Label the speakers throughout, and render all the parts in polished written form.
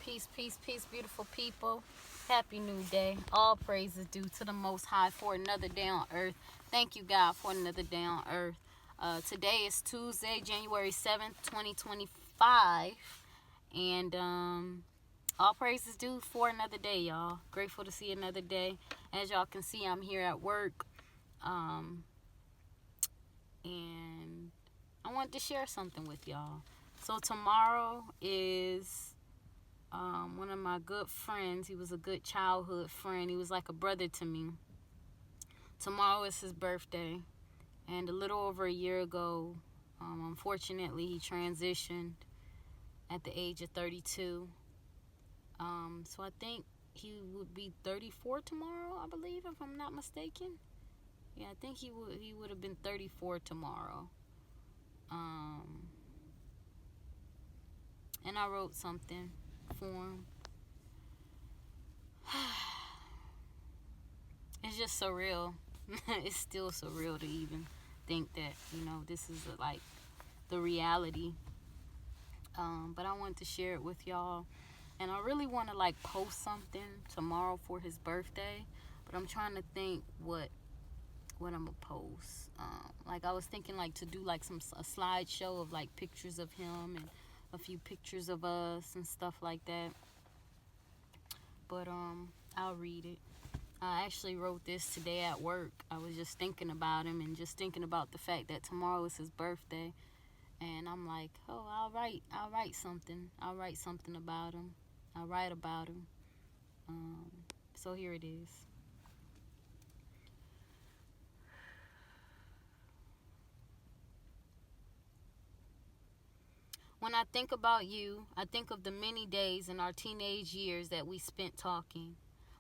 Speaker 1: Peace, peace, peace, beautiful people. Happy new day. All praise is due to the Most High for another day on earth. Thank you, God, for another day on earth. Today is Tuesday, January 7th, 2025. And all praise is due for another day, y'all. Grateful to see another day. As y'all can see, I'm here at work. And I wanted to share something with y'all. So tomorrow is one of my good friends. He was a good childhood friend. He was like a brother to me. Tomorrow is his birthday. And a little over a year ago, unfortunately, he transitioned at the age of 32. So I think he would be 34 tomorrow, I believe, if I'm not mistaken. Yeah, I think he would have been 34 tomorrow. And I wrote something for him. It's just surreal. It's still surreal to even think that, this is like the reality. But I wanted to share it with y'all. And I really want to like post something tomorrow for his birthday. But I'm trying to think what I'm gonna post. Like I was thinking like to do like a slideshow of like pictures of him and a few pictures of us and stuff like that. But I'll read it. I actually wrote this today at work. I was just thinking about him and just thinking about the fact that tomorrow is his birthday. And I'm like, oh, I'll write something. I'll write something about him. I'll write about him. So here it is. When I think about you, I think of the many days in our teenage years that we spent talking.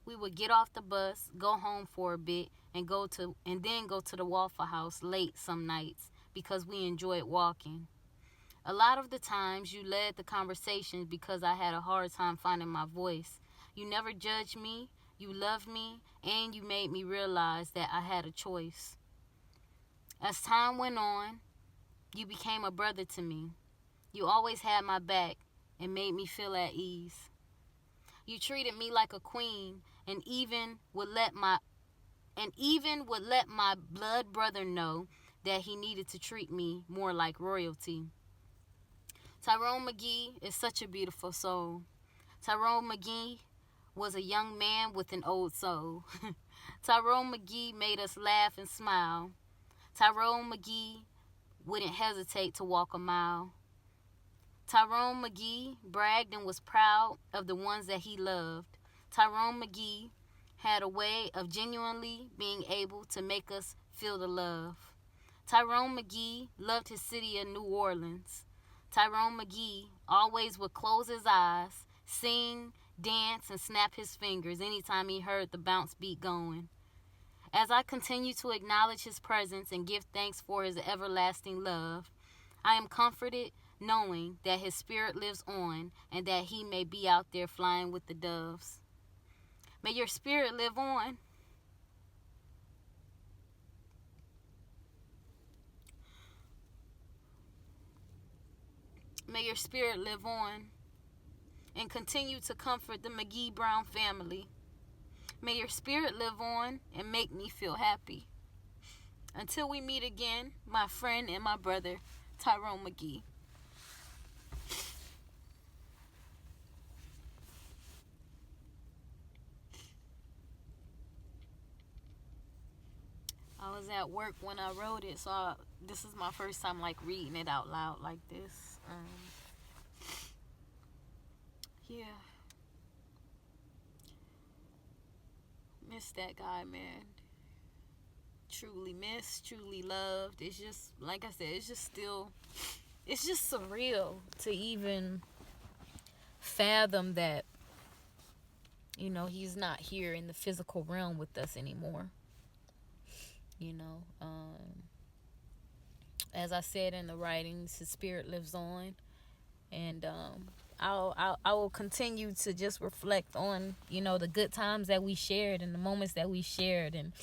Speaker 1: We would get off the bus, go home for a bit, and then go to the Waffle House late some nights because we enjoyed walking. A lot of the times you led the conversations because I had a hard time finding my voice. You never judged me, you loved me, and you made me realize that I had a choice. As time went on, you became a brother to me. You always had my back and made me feel at ease. You treated me like a queen and even would let my blood brother know that he needed to treat me more like royalty. Tyrone McGee is such a beautiful soul. Tyrone McGee was a young man with an old soul. Tyrone McGee made us laugh and smile. Tyrone McGee wouldn't hesitate to walk a mile. Tyrone McGee bragged and was proud of the ones that he loved. Tyrone McGee had a way of genuinely being able to make us feel the love. Tyrone McGee loved his city of New Orleans. Tyrone McGee always would close his eyes, sing, dance, and snap his fingers anytime he heard the bounce beat going. As I continue to acknowledge his presence and give thanks for his everlasting love, I am comforted knowing that his spirit lives on and that he may be out there flying with the doves. May your spirit live on. May your spirit live on and continue to comfort the McGee Brown family. May your spirit live on and make me feel happy. Until we meet again, my friend and my brother, Tyrone McGee. I was at work when I wrote it, so this is my first time like reading it out loud like this. Yeah. Miss that guy, man. Truly missed, truly loved. It's just, like I said, it's just surreal to even fathom that, he's not here in the physical realm with us anymore. As I said in the writings, his spirit lives on, and I will continue to just reflect on the good times that we shared and the moments that we shared, and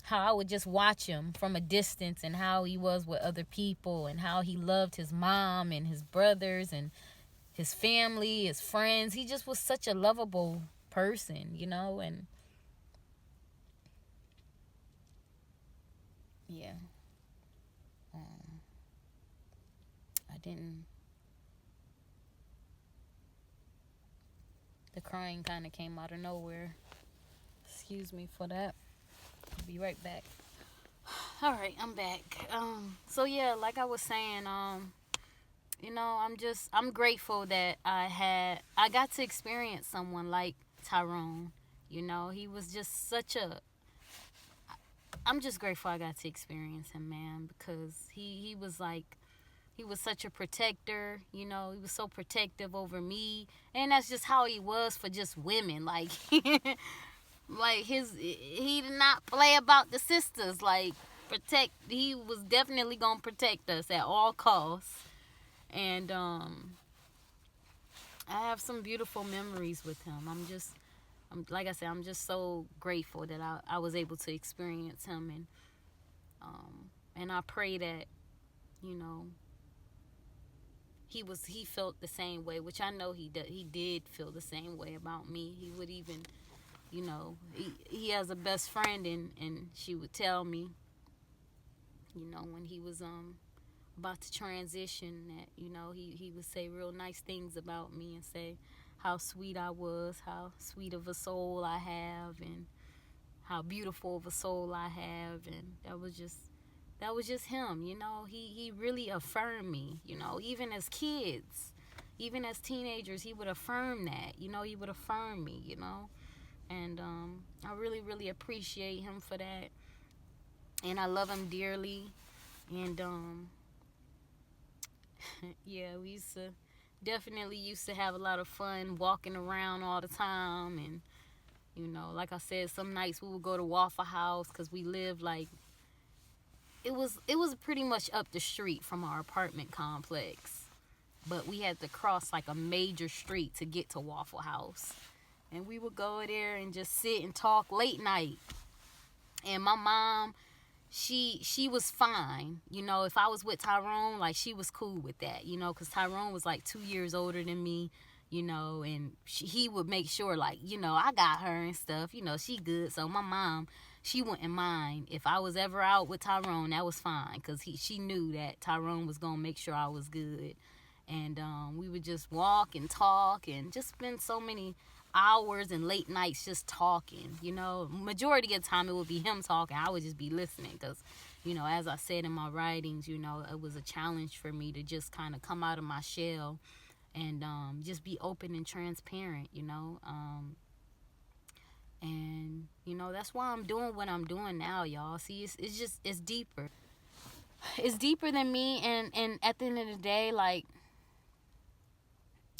Speaker 1: how I would just watch him from a distance and how he was with other people and how he loved his mom and his brothers and his family, his friends. He just was such a lovable person, you know, and yeah. I didn't. The crying kind of came out of nowhere. Excuse me for that. I'll be right back. All right, I'm back. So yeah, like I was saying, I'm grateful that I got to experience someone like Tyrone. You know, he was just such a. I'm just grateful I got to experience him, man, because he was like, he was such a protector, you know, he was so protective over me. And that's just how he was for just women. Like, he did not play about the sisters. Like, he was definitely going to protect us at all costs. And, I have some beautiful memories with him. Like I said, I'm just so grateful that I was able to experience him. And I pray that, you know, he felt the same way, which I know he did feel the same way about me. He would even, you know, he has a best friend, and she would tell me, you know, when he was about to transition, that, you know, he would say real nice things about me and say how sweet I was, how sweet of a soul I have, and how beautiful of a soul I have. And that was just him, you know. He really affirmed me, you know, even as kids, even as teenagers, he would affirm that, you know, he would affirm me, you know. And I really, really appreciate him for that. And I love him dearly. And yeah, we definitely used to have a lot of fun walking around all the time. And, you know, like I said, some nights we would go to Waffle House because we lived like, it was pretty much up the street from our apartment complex, but we had to cross like a major street to get to Waffle House. And we would go there and just sit and talk late night. And my mom, she was fine, you know. If I was with Tyrone, like, she was cool with that, you know, because Tyrone was like 2 years older than me, you know. And he would make sure, like, you know, I got her and stuff, you know, she good. So my mom, she wouldn't mind if I was ever out with Tyrone. That was fine, because she knew that Tyrone was gonna make sure I was good. And we would just walk and talk and just spend so many hours and late nights just talking, you know. Majority of the time it would be him talking, I would just be listening, because, you know, as I said in my writings, you know, it was a challenge for me to just kind of come out of my shell and just be open and transparent, you know. And, you know, that's why I'm doing what I'm doing now, y'all. See, it's deeper. It's deeper than me. And at the end of the day, like,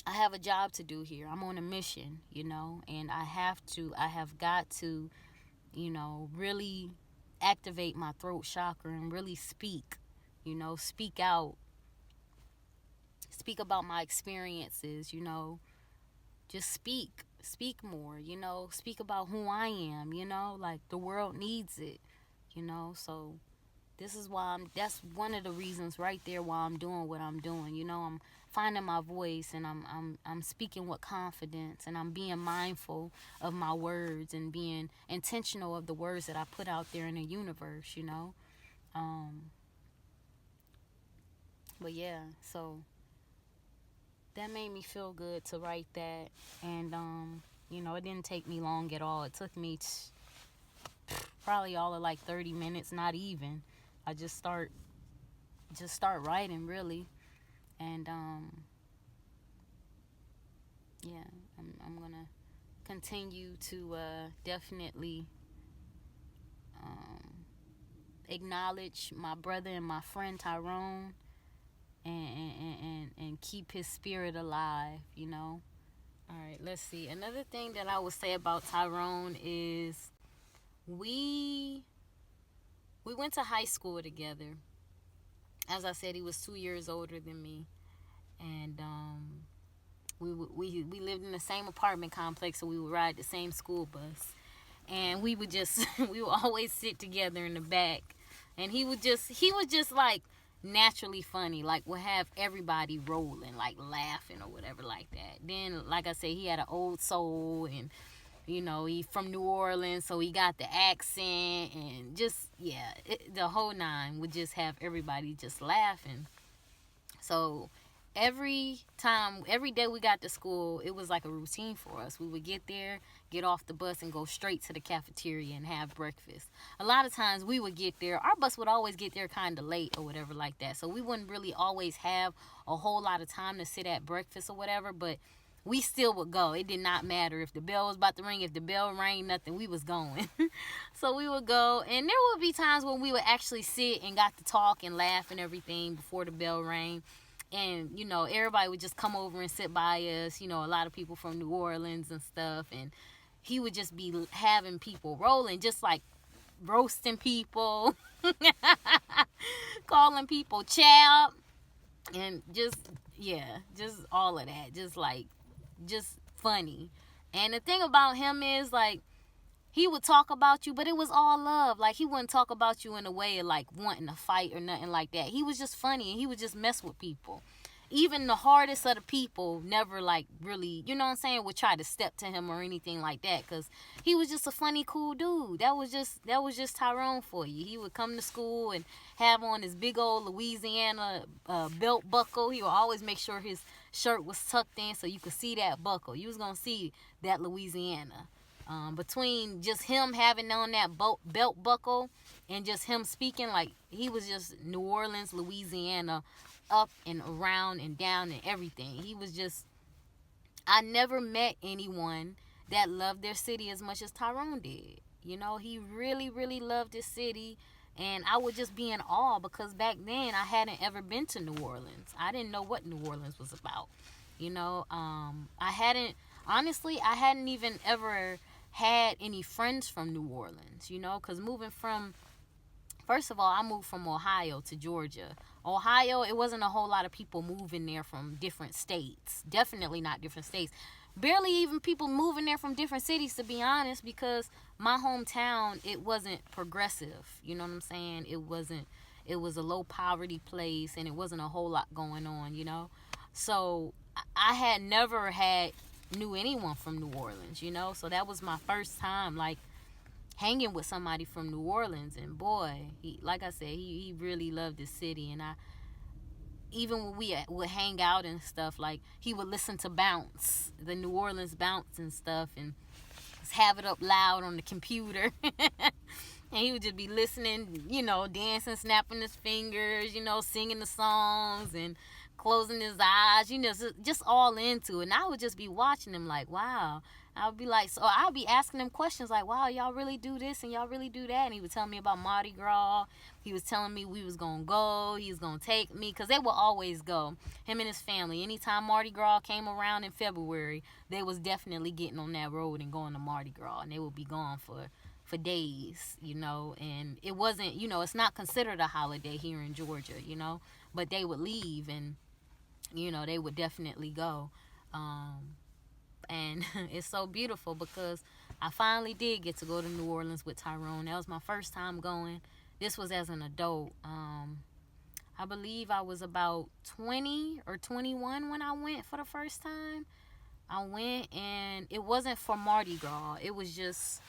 Speaker 1: I have a job to do here. I'm on a mission, you know. And I have got to, you know, really activate my throat chakra and really speak, you know, speak out. Speak about my experiences, you know. Just speak more, you know. Speak about who I am, you know. Like, the world needs it, you know. So this is why that's one of the reasons right there why I'm doing what I'm doing, you know. I'm finding my voice, and I'm speaking with confidence, and I'm being mindful of my words and being intentional of the words that I put out there in the universe, you know. But yeah, so that made me feel good to write that. And you know, it didn't take me long at all. It took me probably all of like 30 minutes, not even. I just start writing, really. And yeah, I'm gonna continue to definitely acknowledge my brother and my friend Tyrone, and keep his spirit alive, you know. All right, let's see. Another thing that I would say about Tyrone is we went to high school together. As I said, he was 2 years older than me, and we lived in the same apartment complex, so we would ride the same school bus, and we would just we would always sit together in the back, and he was just like, naturally funny, like would have everybody rolling, like laughing or whatever like that. Then, like I said, he had an old soul, and he from New Orleans, so he got the accent, and just, yeah, the whole nine would just have everybody just laughing. So every day we got to school, it was like a routine for us. We would get there, get off the bus, and go straight to the cafeteria and have breakfast. A lot of times we would get there, our bus would always get there kind of late or whatever like that, so we wouldn't really always have a whole lot of time to sit at breakfast or whatever, but we still would go. It did not matter if the bell was about to ring. If the bell rang, nothing, we was going. So we would go, and there would be times when we would actually sit and got to talk and laugh and everything before the bell rang. And, everybody would just come over and sit by us, a lot of people from New Orleans and stuff. And he would just be having people rolling, just like roasting people, calling people child, and just all of that. Just funny. And the thing about him is, like, he would talk about you, but it was all love. Like, he wouldn't talk about you in a way of, like, wanting to fight or nothing like that. He was just funny, and he would just mess with people. Even the hardest of the people never, like, really, would try to step to him or anything like that, because he was just a funny, cool dude. That was just Tyrone for you. He would come to school and have on his big old Louisiana belt buckle. He would always make sure his shirt was tucked in so you could see that buckle. You was going to see that Louisiana. Between just him having on that belt buckle and just him speaking, like, he was just New Orleans, Louisiana, up and around and down and everything. He was just, I never met anyone that loved their city as much as Tyrone did. He really, really loved his city, and I would just be in awe, because back then I hadn't ever been to New Orleans. I didn't know what New Orleans was about. I hadn't even ever had any friends from New Orleans, because first of all, I moved from Ohio to Georgia. Ohio, it wasn't a whole lot of people moving there from different states. Definitely not different states. Barely even people moving there from different cities, to be honest, because my hometown, it wasn't progressive. You know what I'm saying? It was a low poverty place, and it wasn't a whole lot going on, So I had never knew anyone from New Orleans, so that was my first time, like, hanging with somebody from New Orleans. And boy, like I said, he really loved the city. And even when we would hang out and stuff, like, he would listen to Bounce, the New Orleans Bounce and stuff, and have it up loud on the computer. And he would just be listening, dancing, snapping his fingers, singing the songs and closing his eyes, just all into it. And I would just be watching him like, wow. I would be like, so I'd be asking him questions like, wow, y'all really do this and y'all really do that. And he would tell me about Mardi Gras. He was telling me we was going to go. He was going to take me, because they would always go, him and his family. Anytime Mardi Gras came around in February, they was definitely getting on that road and going to Mardi Gras. And they would be gone for days, and it wasn't, it's not considered a holiday here in Georgia, but they would leave, and, they would definitely go. And it's so beautiful, because I finally did get to go to New Orleans with Tyrone. That was my first time going. This was as an adult. I believe I was about 20 or 21 when I went for the first time. I went, and it wasn't for Mardi Gras. It was just,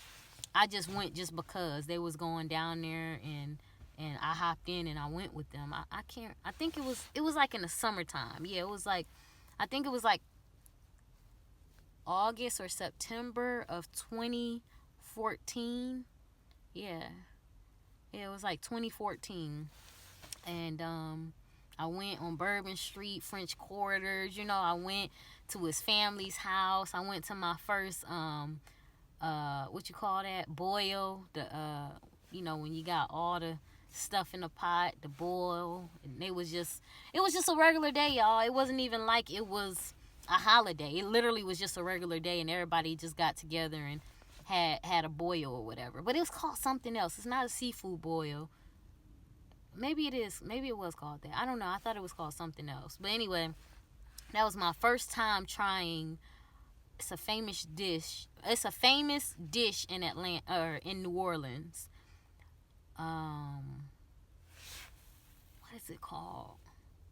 Speaker 1: I just went just because they was going down there, and I hopped in and I went with them. I think it was like in the summertime. Yeah, it was like, I think it was like August or September of 2014. Yeah, it was like 2014. And I went on Bourbon Street, French Quarters. I went to his family's house. I went to my first what you call that, boil, the when you got all the stuff in the pot, the boil. And it was just a regular day, y'all. It wasn't even like it was a holiday. It literally was just a regular day, and everybody just got together and had a boil or whatever. But it was called something else. It's not a seafood boil. Maybe it is. Maybe it was called that. I don't know. I thought it was called something else. But anyway, that was my first time trying. It's a famous dish. It's a famous dish in Atlanta, or in New Orleans. What is it called?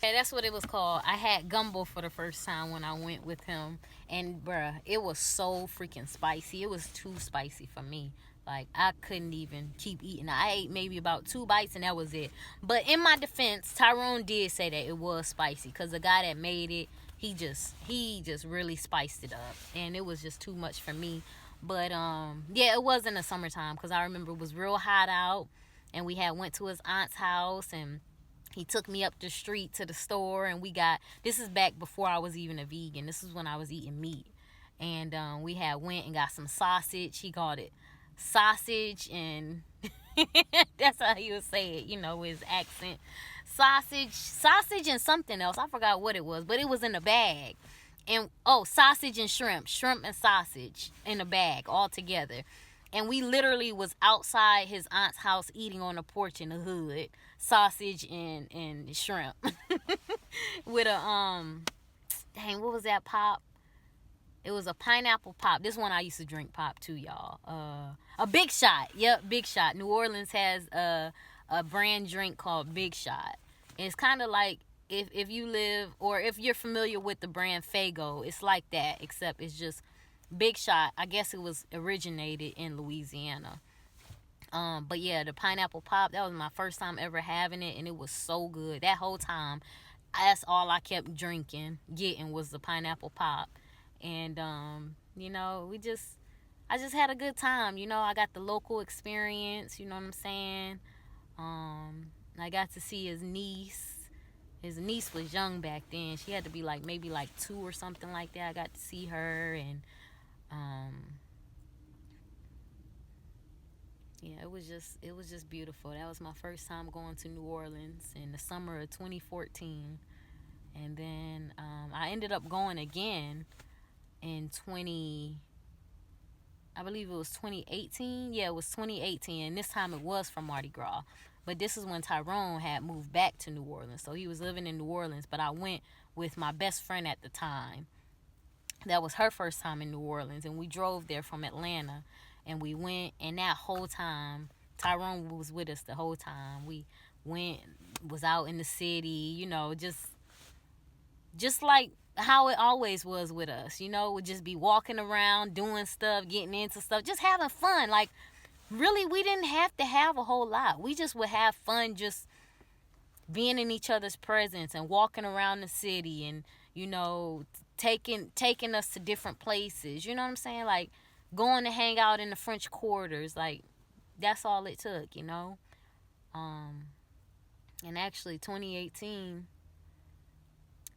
Speaker 1: Yeah, that's what it was called. I had gumbo for the first time when I went with him, and bruh, it was so freaking spicy. It was too spicy for me. Like, I couldn't even keep eating. I ate maybe about 2 bites and that was it. But in my defense, Tyrone did say that it was spicy, because the guy that made it, he just really spiced it up, and it was just too much for me. But yeah, it was in the summertime, because I remember it was real hot out, and we had went to his aunt's house, and he took me up the street to the store, and this is back before I was even a vegan. This is when I was eating meat. And we had went and got some sausage. He called it sausage, and that's how he would say it, his accent. Sausage and something else. I forgot what it was, but it was in a bag. And, sausage and shrimp and sausage in a bag all together. And we literally was outside his aunt's house eating on the porch in the hood, sausage and shrimp with a dang, what was that pop? It was a pineapple pop. This one I used to drink pop too, y'all. A Big Shot. Yep, Big Shot. New Orleans has a brand drink called Big Shot. And it's kind of like if you live, or if you're familiar with the brand Faygo, it's like that, except it's just Big Shot. I guess it was originated in Louisiana. But yeah, the pineapple pop, that was my first time ever having it, and it was so good. That whole time, that's all I kept getting was the pineapple pop. And I just had a good time. I got the local experience, you know what I'm saying? I got to see his niece. His niece was young back then. She had to be maybe 2 or something like that. I got to see her, and yeah, it was just beautiful. That was my first time going to New Orleans in the summer of 2014. And then I ended up going again in I believe it was 2018. Yeah, it was 2018, and this time it was for Mardi Gras. But this is when Tyrone had moved back to New Orleans. So he was living in New Orleans, but I went with my best friend at the time. That was her first time in New Orleans, and we drove there from Atlanta, and we went, and that whole time, Tyrone was with us the whole time. We was out in the city, just like how it always was with us, would just be walking around, doing stuff, getting into stuff, just having fun. Like, really, we didn't have to have a whole lot. We just would have fun just being in each other's presence and walking around the city, and, taking us to different places. You know what I'm saying? Like, going to hang out in the French Quarters. Like, that's all it took, And actually, 2018,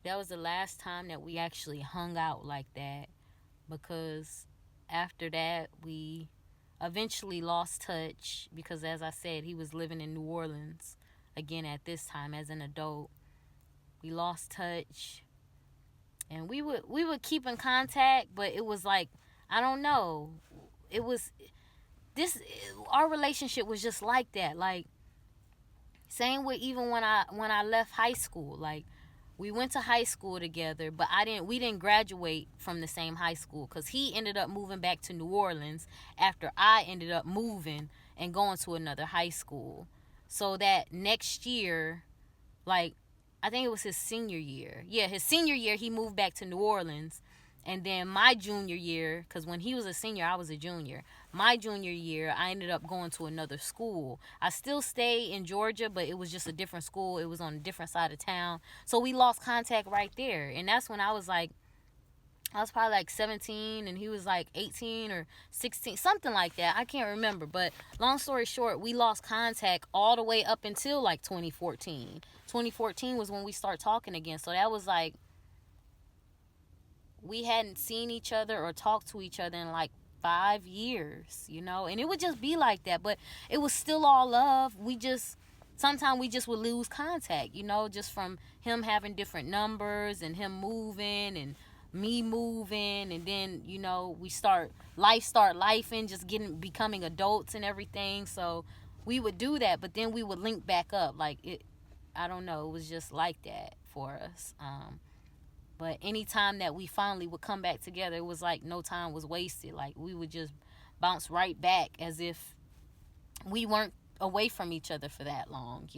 Speaker 1: that was the last time that we actually hung out like that, because after that, we eventually lost touch, because, as I said, he was living in New Orleans again at this time as an adult. We lost touch, and we would keep in contact, but it was like, I don't know, it was our relationship was just like that. Like, same with even when I left high school. Like, we went to high school together, but we didn't graduate from the same high school, because he ended up moving back to New Orleans after I ended up moving and going to another high school. So that next year, I think it was his senior year. Yeah, his senior year, he moved back to New Orleans. And then my junior year, because when he was a senior, I was a junior. My junior year, I ended up going to another school. I still stayed in Georgia, but it was just a different school. It was on a different side of town. So we lost contact right there. And that's when I was probably 17, and he was 18 or 16, something like that. I can't remember. But long story short, we lost contact all the way up until 2014. 2014 was when we started talking again. So that was we hadn't seen each other or talked to each other in 5 years, and it would just be like that. But it was still all love. Sometimes we just would lose contact, just from him having different numbers and him moving and me moving, and then we life and just becoming adults and everything. So we would do that, but then we would link back up. I don't know, it was just like that for us. But anytime that we finally would come back together, it was no time was wasted. We would just bounce right back as if we weren't away from each other for that long,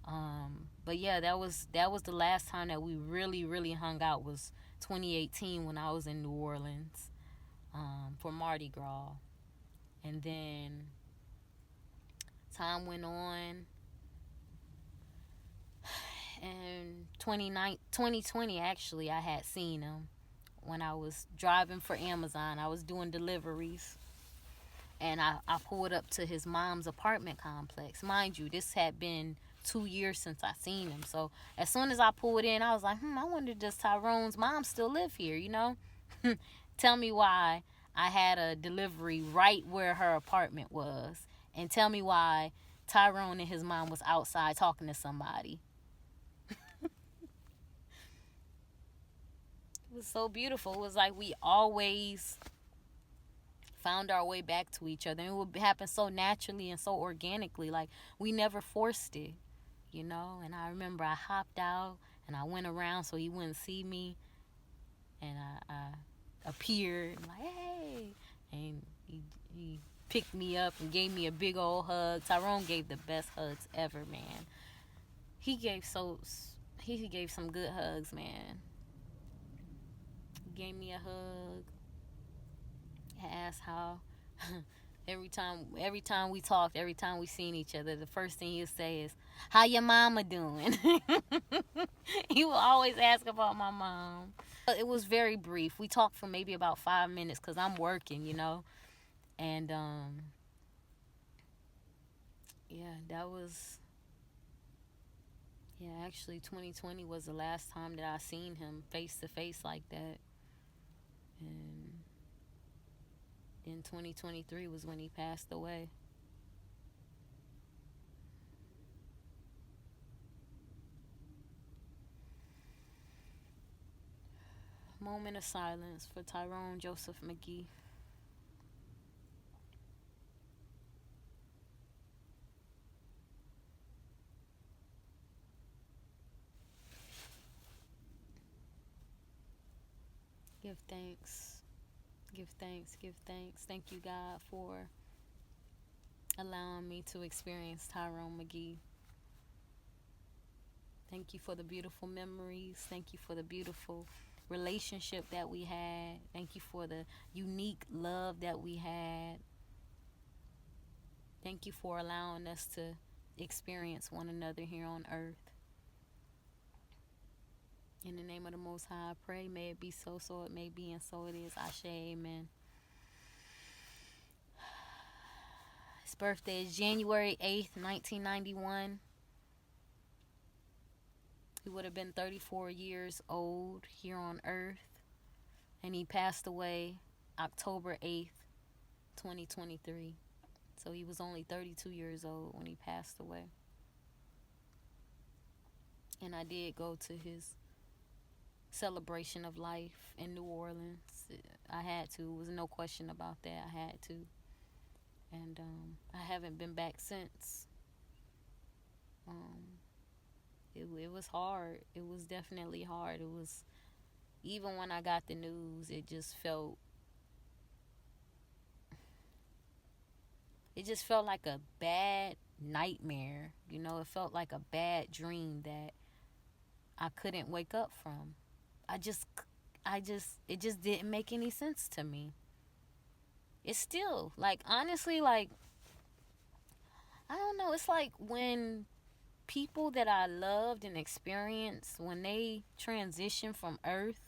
Speaker 1: But yeah, that was the last time that we really hung out, was 2018 when I was in New Orleans for Mardi Gras. And then time went on, and 2020 actually, I had seen him when I was driving for Amazon. I was doing deliveries, and I pulled up to his mom's apartment complex. Mind you, this had been 2 years since I seen him. So as soon as I pulled in, I was like, I wonder, does Tyrone's mom still live here, you know? Tell me why I had a delivery right where her apartment was. And tell me why Tyrone and his mom was outside talking to somebody. It was so beautiful. It was like we always found our way back to each other. And it would happen so naturally and so organically. Like, we never forced it, you know? And I remember I hopped out and I went around so he wouldn't see me. And I appeared, like, hey. And he picked me up and gave me a big old hug. Tyrone gave the best hugs ever, man. He gave some good hugs, man. He gave me a hug. I asked how. every time we talked, every time we seen each other, the first thing he'd say is, "How your mama doing?" He would always ask about my mom. It was very brief. We talked for maybe about 5 minutes because I'm working, you know. And yeah, actually 2020 was the last time that I seen him face to face like that. And then 2023 was when he passed away. Moment of silence for Tyrone Joseph McGee. Give thanks. Give thanks. Give thanks. Thank you, God, for allowing me to experience Tyrone McGee. Thank you for the beautiful memories. Thank you for the beautiful relationship that we had. Thank you for the unique love that we had. Thank you for allowing us to experience one another here on earth. In the name of the Most High, I pray, may it be so, so it may be, and so it is. Ashe, amen. His birthday is January 8th, 1991. He would have been 34 years old here on earth. And he passed away October 8th, 2023. So he was only 32 years old when he passed away. And I did go to his celebration of life in New Orleans. I had to. There was no question about that. I had to. And I haven't been back since. It was hard. It was definitely hard. It was, even when I got the news, it just felt like a bad nightmare. You know, it felt like a bad dream that I couldn't wake up from. It just didn't make any sense to me. It's still, like, honestly, like, I don't know. It's like when people that I loved and experienced, when they transition from earth,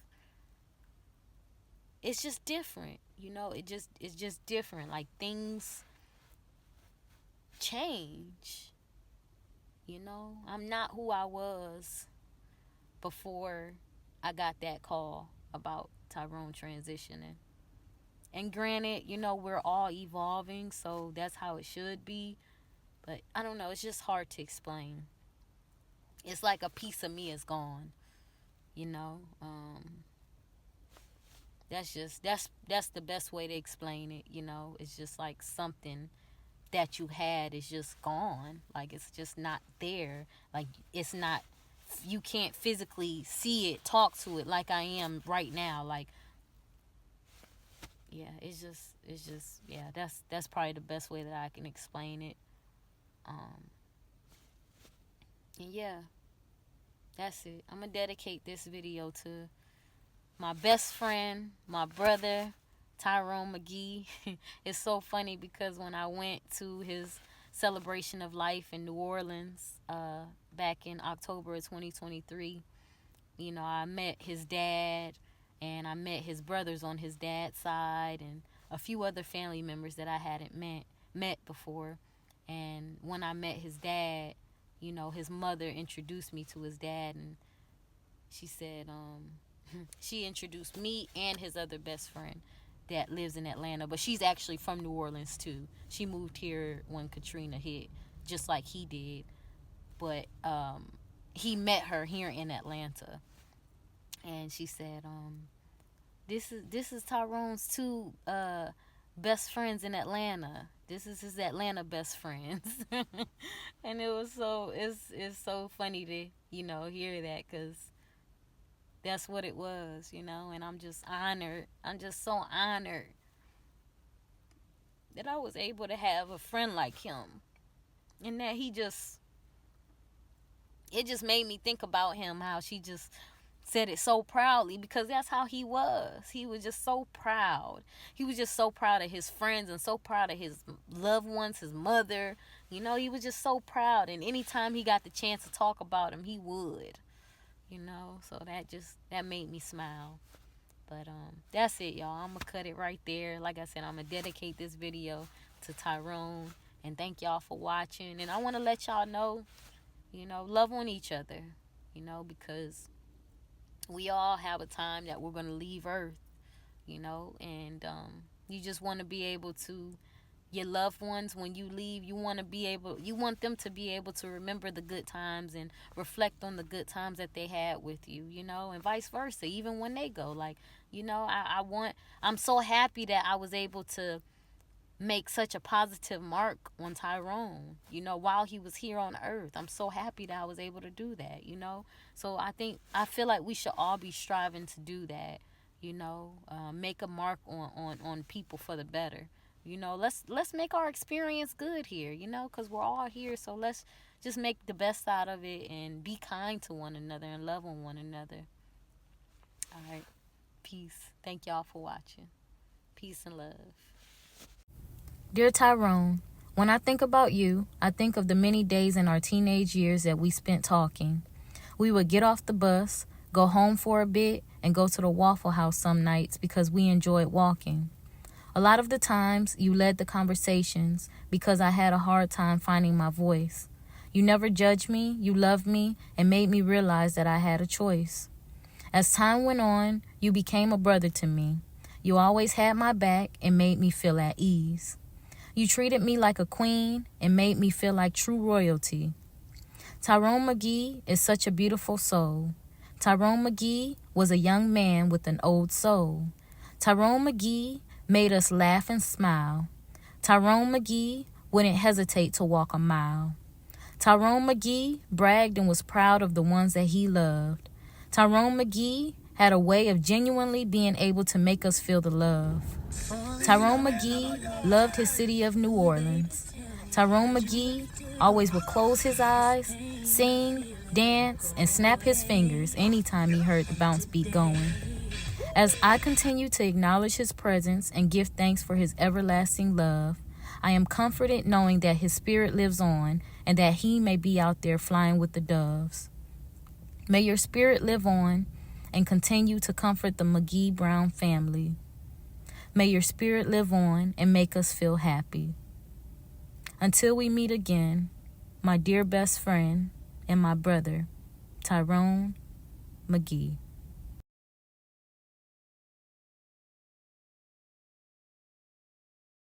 Speaker 1: it's just different. You know, it's just different. Like, things change. You know, I'm not who I was before I got that call about Tyrone transitioning. And granted, you know, we're all evolving, so that's how it should be. But I don't know, it's just hard to explain. It's like a piece of me is gone, you know. That's the best way to explain it, you know. It's just like something that you had is just gone. Like, it's just not there. Like, it's not, you can't physically see it, talk to it like I am right now. Like, yeah, it's just yeah, that's probably the best way that I can explain it. And yeah, that's it. I'm going to dedicate this video to my best friend, my brother, Tyrone McGee. It's so funny because when I went to his celebration of life in New Orleans back in October of 2023, you know, I met his dad and I met his brothers on his dad's side and a few other family members that I hadn't met before. And when I met his dad, you know, his mother introduced me to his dad, and she said, she introduced me and his other best friend that lives in Atlanta, but she's actually from New Orleans too. She moved here when Katrina hit, just like he did, but he met her here in Atlanta, and she said, this is Tyrone's two best friends in Atlanta. This is his Atlanta best friends. And it's so funny to, you know, hear that, because that's what it was, you know. And I'm just honored. I'm just so honored that I was able to have a friend like him, and that it just made me think about him, how she just said it so proudly, because that's how he was. He was just so proud. He was just so proud of his friends and so proud of his loved ones, his mother. You know, he was just so proud, and anytime he got the chance to talk about him, he would. You know, so that made me smile. But that's it, y'all. I'm gonna cut it right there. Like I said, I'm gonna dedicate this video to Tyrone, and thank y'all for watching. And I want to let y'all know, you know, love on each other, you know, because we all have a time that we're going to leave Earth, you know, and you just want to be able to, your loved ones, when you leave, you want them to be able to remember the good times and reflect on the good times that they had with you, you know, and vice versa, even when they go. Like, you know, I'm so happy that I was able to make such a positive mark on Tyrone, you know, while he was here on Earth. I'm so happy that I was able to do that, you know. So I feel like we should all be striving to do that, you know, make a mark on people for the better. You know, let's make our experience good here, you know, because we're all here. So let's just make the best out of it and be kind to one another and love on one another. All right. Peace. Thank y'all for watching. Peace and love. Dear Tyrone, when I think about you, I think of the many days in our teenage years that we spent talking. We would get off the bus, go home for a bit, and go to the Waffle House some nights because we enjoyed walking. A lot of the times, you led the conversations because I had a hard time finding my voice. You never judged me, you loved me, and made me realize that I had a choice. As time went on, you became a brother to me. You always had my back and made me feel at ease. You treated me like a queen and made me feel like true royalty. Tyrone McGee is such a beautiful soul. Tyrone McGee was a young man with an old soul. Tyrone McGee made us laugh and smile. Tyrone McGee wouldn't hesitate to walk a mile. Tyrone McGee bragged and was proud of the ones that he loved. Tyrone McGee had a way of genuinely being able to make us feel the love. Tyrone McGee loved his city of New Orleans. Tyrone McGee always would close his eyes, sing, dance, and snap his fingers anytime he heard the bounce beat going. As I continue to acknowledge his presence and give thanks for his everlasting love, I am comforted knowing that his spirit lives on and that he may be out there flying with the doves. May your spirit live on and continue to comfort the McGee Brown family. May your spirit live on and make us feel happy. Until we meet again, my dear best friend and my brother, Tyrone McGee.